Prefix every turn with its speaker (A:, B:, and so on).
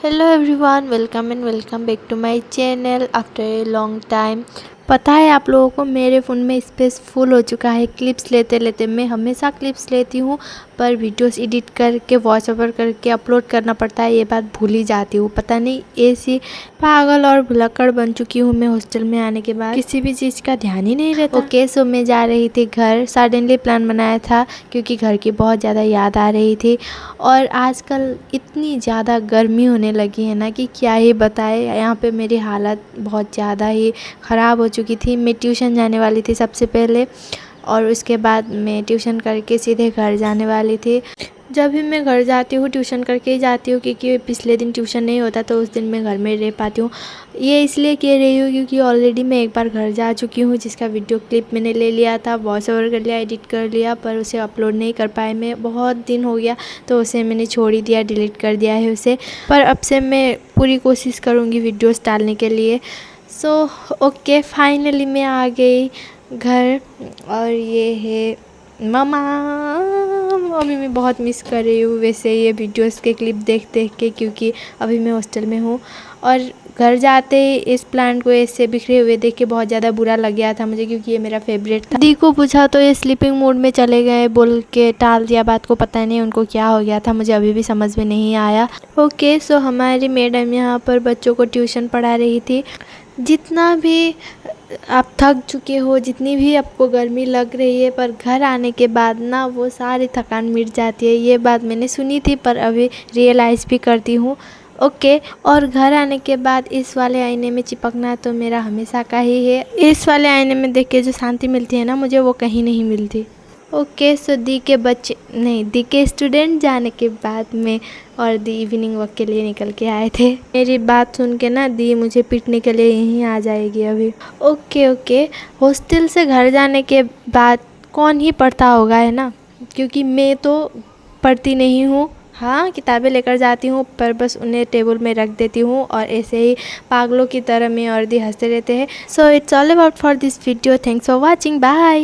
A: Hello everyone, welcome and welcome back to my channel after a long time. पता है आप लोगों को, मेरे फ़ोन में स्पेस फुल हो चुका है क्लिप्स लेते लेते। मैं हमेशा क्लिप्स लेती हूँ पर वीडियोस एडिट करके वॉइस ओवर करके अपलोड करना पड़ता है, ये बात भूल ही जाती हूँ। पता नहीं ऐसी पागल और भुलक्कड़ बन चुकी हूँ मैं हॉस्टल में आने के बाद, किसी भी चीज़ का ध्यान ही नहीं रहता। ओके, सो मैं जा रही थी घर। सडनली प्लान बनाया था क्योंकि घर की बहुत ज़्यादा याद आ रही थी। और आजकल इतनी ज़्यादा गर्मी होने लगी है ना कि क्या ही बताए। यहाँ पे मेरी हालत बहुत ज़्यादा ही ख़राब हो चुकी थी। मैं ट्यूशन जाने वाली थी सबसे पहले और उसके बाद मैं ट्यूशन करके सीधे घर जाने वाली थी। जब भी मैं घर जाती हूँ ट्यूशन करके ही जाती हूँ, क्योंकि पिछले दिन ट्यूशन नहीं होता तो उस दिन मैं घर में रह पाती हूँ। ये इसलिए कह रही हूँ क्योंकि ऑलरेडी मैं एक बार घर जा चुकी हूँ, जिसका वीडियो क्लिप मैंने ले लिया था, वॉइस ओवर कर लिया, एडिट कर लिया, पर उसे अपलोड नहीं कर पाए। मैं बहुत दिन हो गया तो उसे मैंने छोड़ ही दिया, डिलीट कर दिया है उसे। पर अब से मैं पूरी कोशिश करूँगी वीडियोज़ डालने के लिए। सो ओके, फाइनली मैं आ गई घर और ये है मम्मा। अभी मैं बहुत मिस कर रही हूँ वैसे ये वीडियोस के क्लिप देख देख के, क्योंकि अभी मैं हॉस्टल में हूँ। और घर जाते ही इस प्लांट को ऐसे बिखरे हुए देख के बहुत ज़्यादा बुरा लग गया था मुझे, क्योंकि ये मेरा फेवरेट था। दी को पूछा तो ये स्लीपिंग मोड में चले गए बोल के टाल दिया बात को। पता नहीं उनको क्या हो गया था, मुझे अभी भी समझ में नहीं आया। ओके, सो हमारी मैडम यहाँ पर बच्चों को ट्यूशन पढ़ा रही थी। जितना भी आप थक चुके हो, जितनी भी आपको गर्मी लग रही है, पर घर आने के बाद ना वो सारी थकान मिट जाती है। ये बात मैंने सुनी थी पर अभी रियलाइज़ भी करती हूँ। ओके, और घर आने के बाद इस वाले आईने में चिपकना तो मेरा हमेशा का ही है। इस वाले आईने में देख के जो शांति मिलती है ना मुझे, वो कहीं नहीं मिलती। ओके, सो दी के स्टूडेंट जाने के बाद में और दी इवनिंग वॉक के लिए निकल के आए थे। मेरी बात सुन के ना दी मुझे पीटने के लिए यहीं आ जाएगी अभी। ओके, हॉस्टल से घर जाने के बाद कौन ही पढ़ता होगा, है ना, क्योंकि मैं तो पढ़ती नहीं हूँ। हाँ, किताबें लेकर जाती हूँ पर बस उन्हें टेबल में रख देती हूँ और ऐसे ही पागलों की तरह मैं और दी हंसते रहते हैं। So it's all about for this video. Thanks for watching, bye.